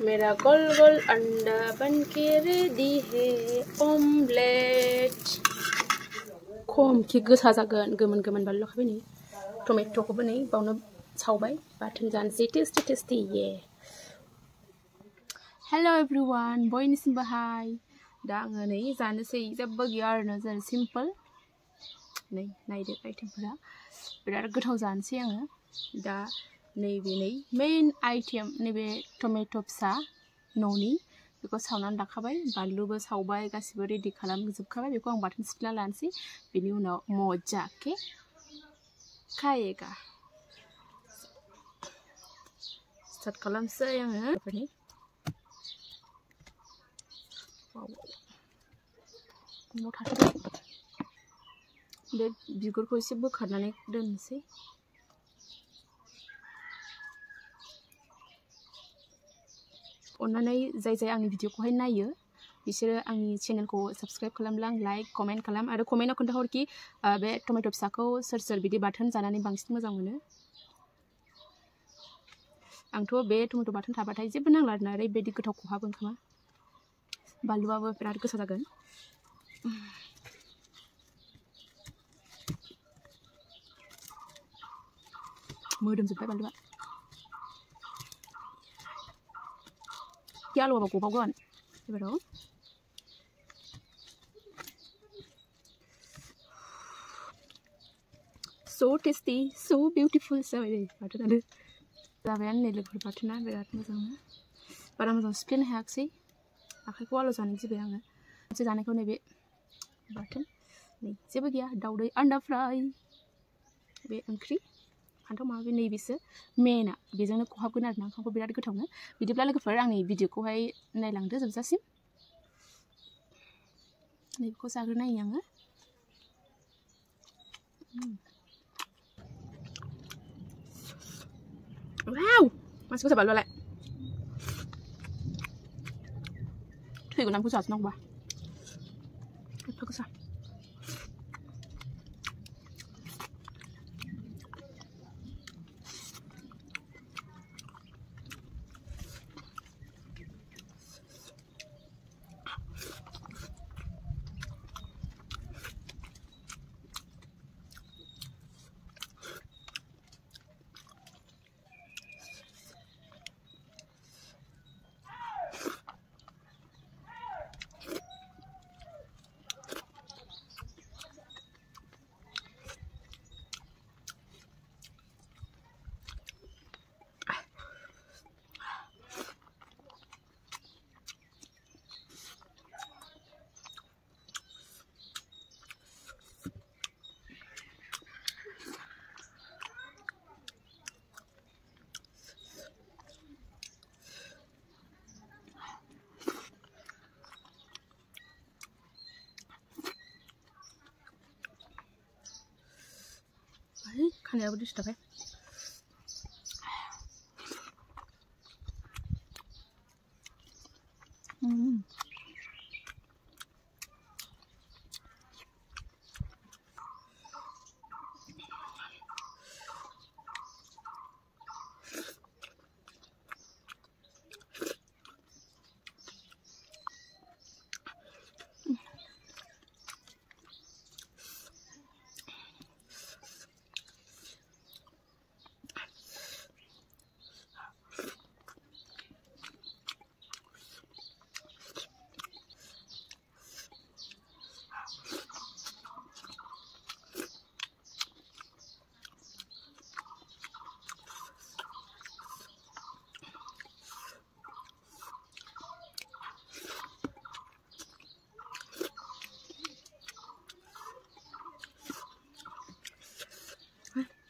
मेरा गोल गोल अंडा बनके रेडी है omelette खम कि गोसा जागोन गोमोन गोमोन बानलु लाखाबाय नै टमेट'खौबो नै बावनो सावबाय बाथोन जानोसै टेस्टी टेस्टी ये हेलो एवरीवन बयनिसिमबो हाय दा आङो नै जानोसै जेबो गैया आरोना जों सिम्पल नै नायदो आइटेमफोरा बिराद गोथाव जानोसै आङो दा नैबे नै मेन आइटेम नैबे टमेट' फिसा न'नि बेखौ सावनानै लाखाबाय बानलुबो सावबाय गासिबो रेडि खालामजोबखाबाय बेखौ आं बाथोन सिफ्लेना लानोसै बिनि उनाव मजा के खाएगा स्टार्ट खालामसै आङो बे बिगुरखौ एसे बोखारनानै दोननोसै अन्नानै जाय आंनि भिडिअखौहाय नायो बिसोरो आंनि चेनेलखौ साबस्क्राइब खालामलां लाइक कमेन्ट खालाम आरो कमेन्टआव खोन्थाहरखि बे टमेट' फिसाखौ सोर बिदि बाथोन जानानै बांसिन मोजां मोनो आंथ' बे टमेट' बाथोन थाबाथाय जेबो नांला आरोना ओरैबायदि गोथाव खहाबो ओंखामा बानलुआबो बिराद गोसा जागोन मोदोमजोब्बाय बानलुआ आलुआबो गबावगोन एबाराव so tasty so beautiful जाबाय नै बाथोनानो जाबायानो नै लोगोफोर बाथोना बिराद मोजां बारा मोजां सिफ्लेनो हायाखिसै आखाइखौ आलौ जानो गिबाय आङो मोनसे जानायखौ नैबे बाथोन नै जेबो गैया दाउदै आन्डा फ्राय बे ओंख्रि फान्थाव माबा नैबेसो मेना बेजोंनो खहाबगोन आरोना ओंखामखौ बिराद गोथावनो बिदिब्ला लोगोफोर आंनि भिडिअखौहाय नायलांदो जोबजासिम नैबेखौ जाग्रोनायो आङो वाव मानसि गोसा बानलुआलाय थैगोन आं गोसा जानांगौबा एफा गोसा खानायाबो disturb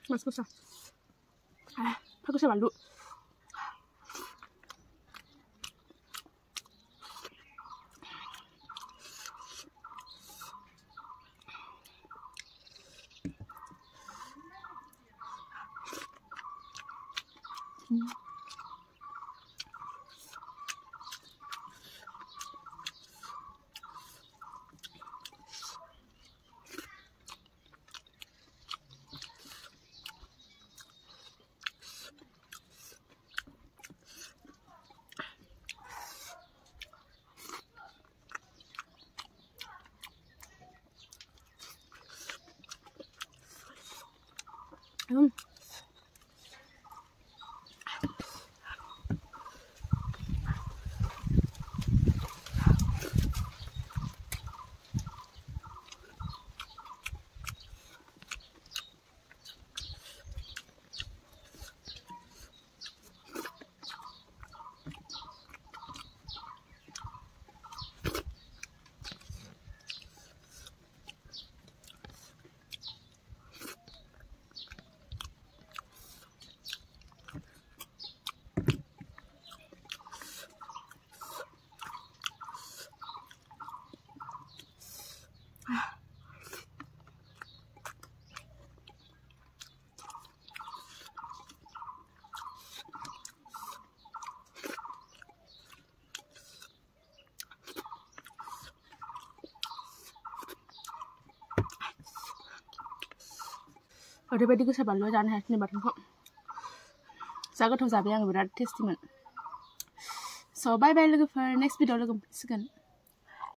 Mas gosa. Bagus ya balu. ओरैबायदि गोसा बानलु जानो हायाखै बाथोनखौ जा गोथाव जाबाय आङो बिराद टेस्टिमोन स' बाय बाय लोगोफोर नेक्स्ट भिडिअ लोगो मोनसिगोन